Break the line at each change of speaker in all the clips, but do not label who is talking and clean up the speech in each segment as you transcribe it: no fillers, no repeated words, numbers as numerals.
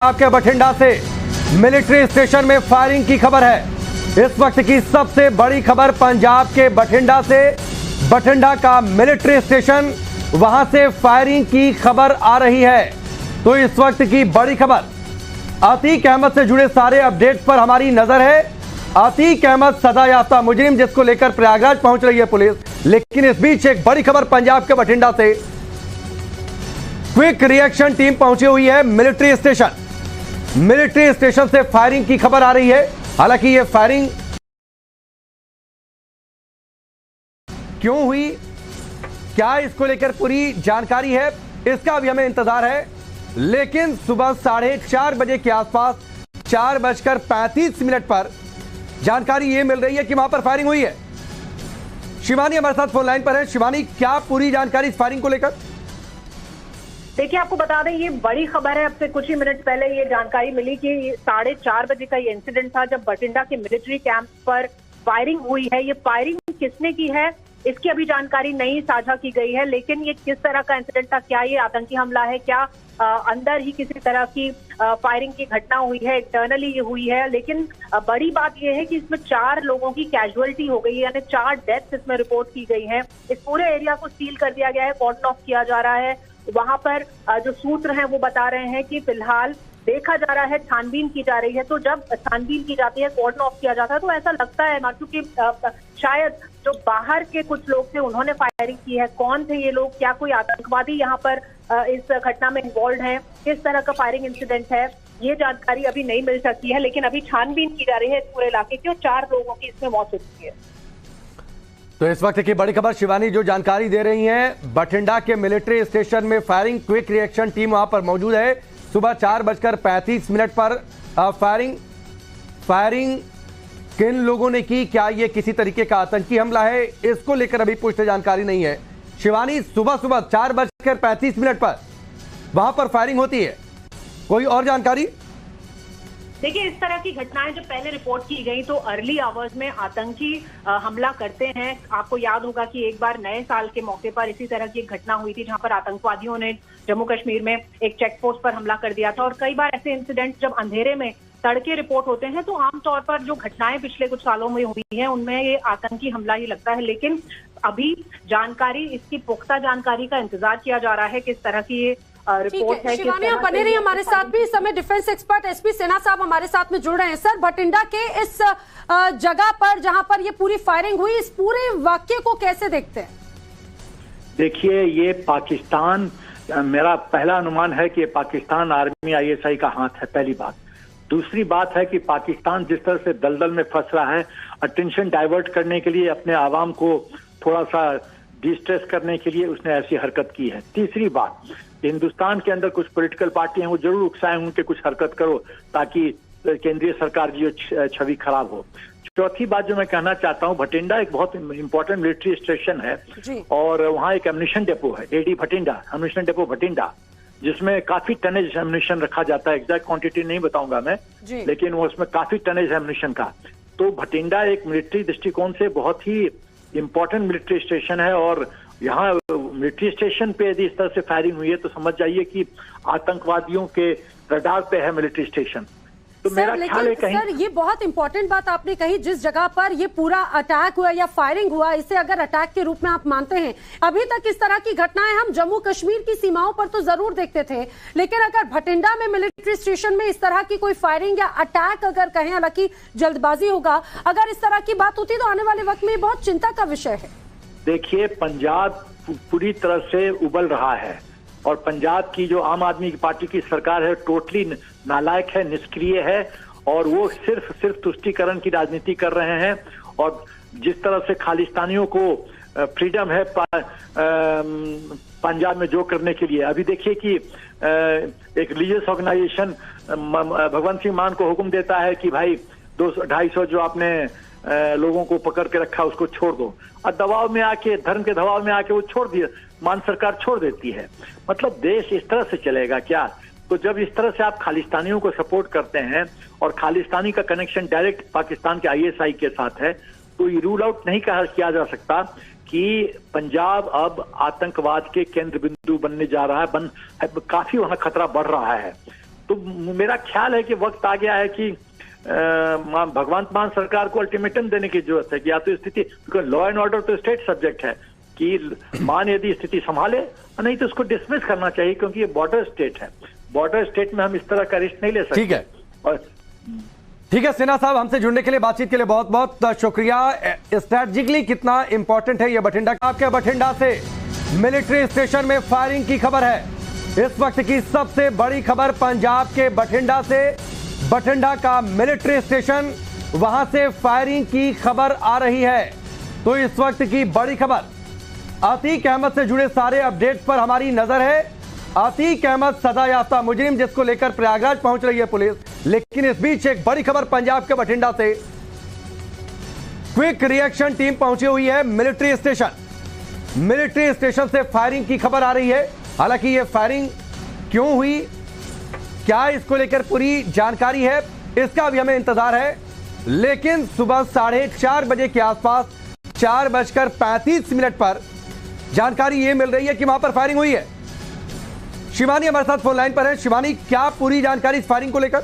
आपके बठिंडा से military station में फायरिंग की खबर है। इस वक्त की सबसे बड़ी खबर पंजाब के बठिंडा से। बठिंडा का मिलिट्री स्टेशन, वहां से फायरिंग की खबर आ रही है। तो इस वक्त की बड़ी खबर, अतीक अहमद से जुड़े सारे अपडेट्स पर हमारी नजर है। अतीक अहमद सजा याफ्ता मुजरिम, जिसको लेकर प्रयागराज पहुंच रही है पुलिस। लेकिन इस बीच एक बड़ी खबर पंजाब के बठिंडा से, क्विक रिएक्शन टीम पहुंची हुई है मिलिट्री स्टेशन। मिलिट्री स्टेशन से फायरिंग की खबर आ रही है। हालांकि यह फायरिंग क्यों हुई, क्या इसको लेकर पूरी जानकारी है, इसका भी हमें इंतजार है। लेकिन सुबह 4:30 बजे के आसपास 4:35 पर जानकारी यह मिल रही है कि वहां पर फायरिंग हुई है। शिवानी हमारे साथ फोन लाइन पर है। शिवानी, क्या पूरी जानकारी इस फायरिंग को लेकर?
देखिए, आपको बता दें, ये बड़ी खबर है। अब से कुछ ही मिनट पहले ये जानकारी मिली कि 4:30 बजे का ये इंसिडेंट था जब बठिंडा के मिलिट्री कैंप पर फायरिंग हुई है। ये फायरिंग किसने की है, इसकी अभी जानकारी नहीं साझा की गई है। लेकिन ये किस तरह का इंसिडेंट था, क्या ये आतंकी हमला है, क्या अंदर ही किसी तरह की फायरिंग की घटना हुई है, इंटरनली ये हुई है। लेकिन बड़ी बात यह है कि इसमें 4 लोगों की कैजुअलिटी हो गई है, यानी 4 डेथ्स इसमें रिपोर्ट की गई हैं। इस पूरे एरिया को सील कर दिया गया है, कॉर्डन ऑफ किया जा रहा है। वहां पर जो सूत्र हैं वो बता रहे हैं कि फिलहाल देखा जा रहा है, छानबीन की जा रही है। तो जब छानबीन की जाती है, कॉर्डन ऑफ किया जाता है, तो ऐसा लगता है ना, क्योंकि शायद जो बाहर के कुछ लोग थे उन्होंने फायरिंग की है। कौन थे ये लोग, क्या कोई आतंकवादी यहाँ पर इस घटना में इन्वॉल्व है, किस तरह का फायरिंग इंसिडेंट है, ये जानकारी अभी नहीं मिल सकती है। लेकिन अभी छानबीन की जा रही है इस पूरे इलाके की और 4 लोगों की इसमें मौत हो चुकी है।
तो इस वक्त की बड़ी खबर शिवानी जो जानकारी दे रही हैं, बठिंडा के मिलिट्री स्टेशन में फायरिंग, क्विक रिएक्शन टीम वहां पर मौजूद है। सुबह 4:35 पर फायरिंग किन लोगों ने की, क्या ये किसी तरीके का आतंकी हमला है, इसको लेकर अभी पुष्ट जानकारी नहीं है। शिवानी, सुबह 4:35 पर वहां पर फायरिंग होती है, कोई और जानकारी?
देखिए, इस तरह की घटनाएं जब पहले रिपोर्ट की गई तो अर्ली आवर्स में आतंकी हमला करते हैं। आपको याद होगा कि एक बार नए साल के मौके पर इसी तरह की एक घटना हुई थी, जहां पर आतंकवादियों ने जम्मू कश्मीर में एक चेक पोस्ट पर हमला कर दिया था। और कई बार ऐसे इंसिडेंट जब अंधेरे में तड़के रिपोर्ट होते हैं तो आमतौर पर जो घटनाएं पिछले कुछ सालों में हुई हैं उनमें ये आतंकी हमला ही लगता है। लेकिन अभी जानकारी, इसकी पुख्ता जानकारी का इंतजार किया जा रहा है, किस तरह की ये रिपोर्ट है।
शिवानी, आप बने रही हमारे साथ भी। इस समय डिफेंस एक्सपर्ट एसपी सिन्हा साहब हमारे साथ में जुड़ रहे हैं। सर, बठिंडा के इस जगह पर जहां पर ये पूरी फायरिंग हुई, इस पूरे वाक्य को कैसे देखते हैं?
देखिए, ये पाकिस्तान, मेरा पहला अनुमान है कि पाकिस्तान आर्मी ISI का हाथ है, पहली बात। दूसरी बात है कि पाकिस्तान जिस तरह से दलदल में फंस रहा है, अटेंशन डाइवर्ट करने के लिए, अपने आवाम को थोड़ा सा डिस्ट्रेस करने के लिए उसने ऐसी हरकत की है। तीसरी बात, हिंदुस्तान के अंदर कुछ पॉलिटिकल पार्टी हैं, वो जरूर उकसाएं उनके कुछ हरकत करो ताकि केंद्रीय सरकार की जो छवि खराब हो। चौथी बात जो मैं कहना चाहता हूँ, भटिंडा एक बहुत इंपॉर्टेंट मिलिट्री स्टेशन है और वहाँ एक एम्युनिशन डेपो है, AD Bathinda, ammunition depot Bathinda, जिसमें काफी टनेज एम्युनिशन रखा जाता है। एग्जैक्ट क्वांटिटी नहीं बताऊंगा मैं, लेकिन वो उसमें काफी टनेज एम्युनिशन का। तो भटिंडा एक मिलिट्री दृष्टिकोण से बहुत ही इंपॉर्टेंट मिलिट्री स्टेशन है। और यहाँ मिलिट्री स्टेशन पे यदि इस तरह से फायरिंग हुई है तो समझ जाइए कि आतंकवादियों के रडार पे है मिलिट्री स्टेशन। तो मेरा ख्याल है कहीं,
सर, ये बहुत इंपॉर्टेंट बात आपने कही, जिस जगह पर ये पूरा अटैक हुआ या फायरिंग हुआ, इसे अगर अटैक के रूप में आप मानते हैं, अभी तक इस तरह की घटनाएं हम जम्मू कश्मीर की सीमाओं पर तो जरूर देखते थे, लेकिन अगर भटिंडा में मिलिट्री स्टेशन में इस तरह की कोई फायरिंग या अटैक अगर कहें, हालांकि जल्दबाजी होगा, अगर इस तरह की बात होती तो आने वाले वक्त में बहुत चिंता का विषय है।
देखिए, पंजाब पूरी तरह से उबल रहा है और पंजाब की जो आम आदमी पार्टी की सरकार है टोटली नालायक है, निष्क्रिय है और वो सिर्फ तुष्टीकरण की राजनीति कर रहे हैं। और जिस तरह से खालिस्तानियों को फ्रीडम है पंजाब में जो करने के लिए, अभी देखिए कि एक रिलीजियस ऑर्गेनाइजेशन भगवंत सिंह मान को हुक्म देता है कि भाई 200-250 जो आपने लोगों को पकड़ के रखा उसको छोड़ दो, और दबाव में आके, धर्म के दबाव में आके वो छोड़ दिया, मान सरकार छोड़ देती है। मतलब देश इस तरह से चलेगा क्या? तो जब इस तरह से आप खालिस्तानियों को सपोर्ट करते हैं और खालिस्तानी का कनेक्शन डायरेक्ट पाकिस्तान के ISI के साथ है, तो ये रूल आउट नहीं किया जा सकता कि पंजाब अब आतंकवाद के केंद्र बिंदु बनने जा रहा है, काफी वहां खतरा बढ़ रहा है। तो मेरा ख्याल है कि वक्त आ गया है कि भगवंत मान सरकार को अल्टीमेटम देने की जरूरत है कि या तो स्थिति, लॉ एंड ऑर्डर तो स्टेट सब्जेक्ट है कि मान यदि स्थिति संभाले, नहीं तो उसको डिसमिस करना चाहिए, क्योंकि ये बॉर्डर स्टेट है। बॉर्डर स्टेट में हम इस तरह का रिस्क नहीं ले सकते।
ठीक है,
और
ठीक है सिन्हा साहब, हमसे जुड़ने के लिए, बातचीत के लिए बहुत बहुत शुक्रिया। स्ट्रैटेजिकली कितना इंपॉर्टेंट है ये बठिंडा। आपके बठिंडा से मिलिट्री स्टेशन में फायरिंग की खबर है। इस वक्त की सबसे बड़ी खबर पंजाब के बठिंडा से, बठिंडा का मिलिट्री स्टेशन, वहां से फायरिंग की खबर आ रही है। तो इस वक्त की बड़ी खबर, अतीक अहमद से जुड़े सारे अपडेट्स पर हमारी नजर है। अतीक अहमद सजा याफ्ता मुजरिम, जिसको लेकर प्रयागराज पहुंच रही है पुलिस। लेकिन इस बीच एक बड़ी खबर पंजाब के बठिंडा से, क्विक रिएक्शन टीम पहुंची हुई है मिलिट्री स्टेशन। मिलिट्री स्टेशन से फायरिंग की खबर आ रही है। हालांकि ये फायरिंग क्यों हुई, क्या इसको लेकर पूरी जानकारी है, इसका भी हमें इंतजार है। लेकिन सुबह 4:30 बजे के आसपास 4:35 पर जानकारी ये मिल रही है कि वहां पर फायरिंग हुई है। शिवानी हमारे साथ फोन लाइन पर है। शिवानी, क्या पूरी जानकारी इस फायरिंग को लेकर?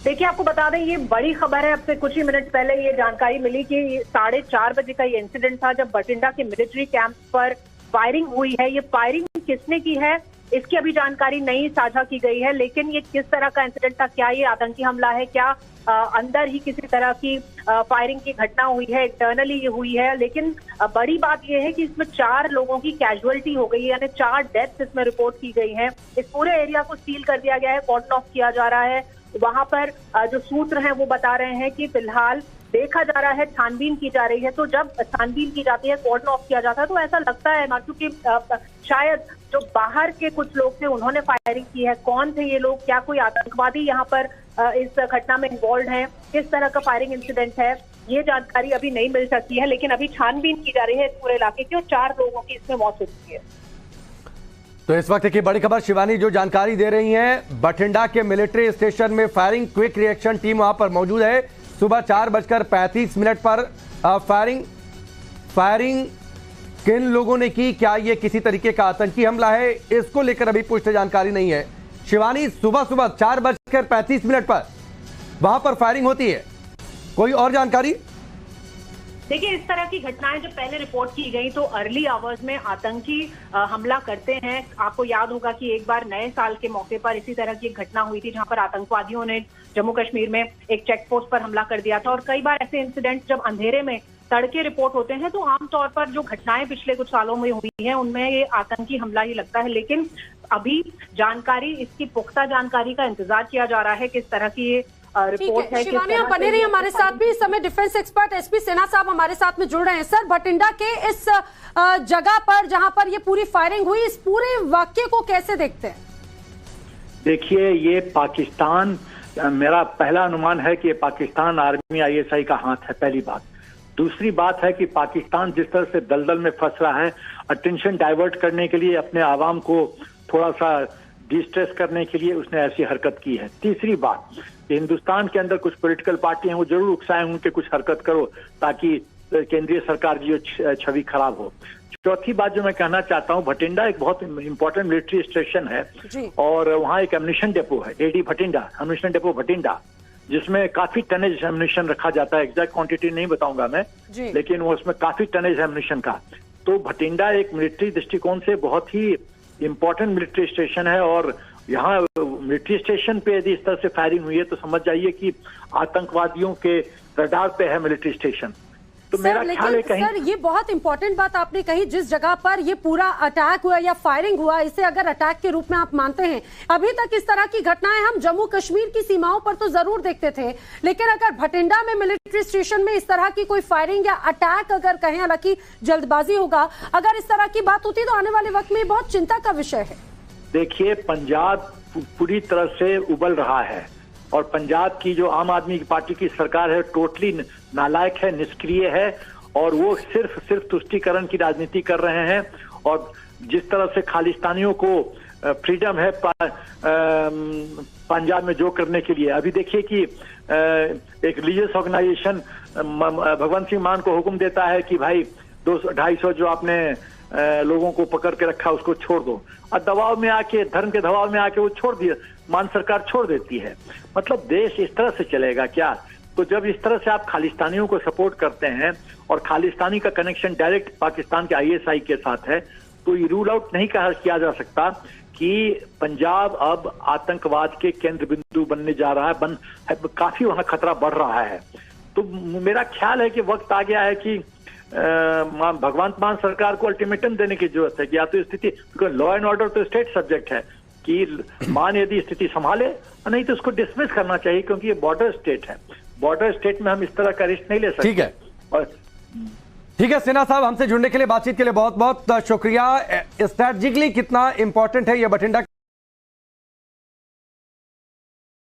देखिए, आपको बता दें, ये बड़ी खबर है। अब से कुछ ही मिनट पहले ये जानकारी मिली कि 4:30 बजे का ये इंसिडेंट था जब बठिंडा के मिलिट्री कैंप पर फायरिंग हुई है। ये फायरिंग किसने की है, इसकी अभी जानकारी नहीं साझा की गई है। लेकिन ये किस तरह का इंसिडेंट था, क्या ये आतंकी हमला है, क्या अंदर ही किसी तरह की फायरिंग की घटना हुई है, इंटरनली ये हुई है। लेकिन बड़ी बात ये है कि इसमें 4 लोगों की कैजुअलिटी हो गई है, यानी 4 डेथ्स इसमें रिपोर्ट की गई हैं। इस पूरे एरिया को सील कर दिया गया है, कॉर्डन ऑफ किया जा रहा है। वहां पर जो सूत्र हैं वो बता रहे हैं कि फिलहाल देखा जा रहा है, छानबीन की जा रही है। तो जब छानबीन की जाती है, कॉर्डन ऑफ किया जाता है, तो ऐसा लगता है ना, क्योंकि शायद जो बाहर के कुछ लोग थे उन्होंने फायरिंग की है। कौन थे ये लोग, क्या कोई आतंकवादी यहाँ पर इस घटना में इन्वॉल्व है, किस तरह का फायरिंग इंसिडेंट है, ये जानकारी अभी नहीं मिल सकती है। लेकिन अभी छानबीन की जा रही है इस पूरे इलाके की और 4 लोगों की इसमें मौत हो चुकी है।
तो इस वक्त की बड़ी खबर शिवानी जो जानकारी दे रही हैं, बठिंडा के मिलिट्री स्टेशन में फायरिंग, क्विक रिएक्शन टीम वहां पर मौजूद है। सुबह 4:35 पर फायरिंग किन लोगों ने की, क्या ये किसी तरीके का आतंकी हमला है, इसको लेकर अभी पुष्ट जानकारी नहीं है। शिवानी, सुबह 4:35 पर वहां पर फायरिंग होती है, कोई और जानकारी?
देखिए, इस तरह की घटनाएं जब पहले रिपोर्ट की गई तो अर्ली आवर्स में आतंकी हमला करते हैं। आपको याद होगा कि एक बार नए साल के मौके पर इसी तरह की एक घटना हुई थी, जहां पर आतंकवादियों ने जम्मू कश्मीर में एक चेक पोस्ट पर हमला कर दिया था। और कई बार ऐसे इंसिडेंट जब अंधेरे में तड़के रिपोर्ट होते हैं तो आमतौर पर जो घटनाएं पिछले कुछ सालों में हुई हैं उनमें ये आतंकी हमला ही लगता है। लेकिन अभी जानकारी, इसकी पुख्ता जानकारी का इंतजार किया जा रहा है, किस तरह की ये रिपोर्ट है।
शिवानी, आप बने रही हमारे साथ भी। इस समय डिफेंस एक्सपर्ट एसपी सिन्हा साहब हमारे साथ में जुड़ रहे हैं। सर, बठिंडा के इस जगह पर जहां पर ये पूरी फायरिंग हुई, इस पूरे वाक्य को कैसे देखते हैं?
देखिए, ये पाकिस्तान, मेरा पहला अनुमान है कि ये पाकिस्तान आर्मी ISI का हाथ है, पहली बात। दूसरी बात है कि पाकिस्तान जिस तरह से दलदल में फंस रहा है, अटेंशन डाइवर्ट करने के लिए, अपने आवाम को थोड़ा सा डिस्ट्रेस करने के लिए उसने ऐसी हरकत की है। तीसरी बात, हिंदुस्तान के अंदर कुछ पॉलिटिकल पार्टी हैं, वो जरूर उकसाए उनके कुछ हरकत करो ताकि केंद्रीय सरकार की जो छवि खराब हो। चौथी बात जो मैं कहना चाहता हूँ, भटिंडा एक बहुत इंपॉर्टेंट मिलिट्री स्टेशन है और वहाँ एक एम्युनिशन डेपो है, AD Bathinda, ammunition depot Bathinda, जिसमें काफी टनेज एम्युनिशन रखा जाता है। एग्जैक्ट क्वांटिटी नहीं बताऊंगा मैं, लेकिन वो उसमें काफी टनेज एम्युनिशन का। तो भटिंडा एक मिलिट्री दृष्टिकोण से बहुत ही इंपॉर्टेंट मिलिट्री स्टेशन है और यहाँ मिलिट्री स्टेशन पे यदि इस तरह से फायरिंग हुई है तो समझ जाइए कि आतंकवादियों के रडार पे है मिलिट्री स्टेशन। तो मेरा ख्याल है कहीं
सर, ये बहुत इंपॉर्टेंट बात आपने कही, जिस जगह पर ये पूरा अटैक हुआ या फायरिंग हुआ, इसे अगर अटैक के रूप में आप मानते हैं, अभी तक इस तरह की घटनाएं हम जम्मू कश्मीर की सीमाओं पर तो जरूर देखते थे, लेकिन अगर भटिंडा में मिलिट्री स्टेशन में इस तरह की कोई फायरिंग या अटैक अगर कहें, हालांकि जल्दबाजी होगा, अगर इस तरह की बात होती तो आने वाले वक्त में बहुत चिंता का विषय है।
देखिए, पंजाब पूरी तरह से उबल रहा है और पंजाब की जो आम आदमी पार्टी की सरकार है टोटली नालायक है, निष्क्रिय है और वो सिर्फ तुष्टीकरण की राजनीति कर रहे हैं। और जिस तरह से खालिस्तानियों को फ्रीडम है पंजाब में जो करने के लिए, अभी देखिए कि एक रिलीजियस ऑर्गेनाइजेशन भगवंत सिंह मान को हुक्म देता है कि भाई 200-250 जो आपने लोगों को पकड़ के रखा उसको छोड़ दो, और दबाव में आके, धर्म के दबाव में आके वो छोड़ मान सरकार छोड़ देती है। मतलब देश इस तरह से चलेगा क्या? तो जब इस तरह से आप खालिस्तानियों को सपोर्ट करते हैं और खालिस्तानी का कनेक्शन डायरेक्ट पाकिस्तान के आईएसआई के साथ है, तो ये रूल आउट नहीं किया जा सकता कि पंजाब अब आतंकवाद के केंद्र बिंदु बनने जा रहा है, काफी वहां खतरा बढ़ रहा है। तो मेरा ख्याल है कि वक्त आ गया है कि भगवंत मान सरकार को अल्टीमेटम देने की जरूरत है कि या तो स्थिति, लॉ एंड ऑर्डर तो स्टेट सब्जेक्ट है कि मान यदि स्थिति संभाले, नहीं तो उसको डिसमिस करना चाहिए, क्योंकि ये बॉर्डर स्टेट है। बॉर्डर स्टेट में हम इस तरह का रिस्क नहीं ले सकते।
ठीक है,
और
ठीक है सिन्हा साहब, हमसे जुड़ने के लिए, बातचीत के लिए बहुत बहुत शुक्रिया। स्ट्रैटेजिकली कितना इंपॉर्टेंट है ये बठिंडा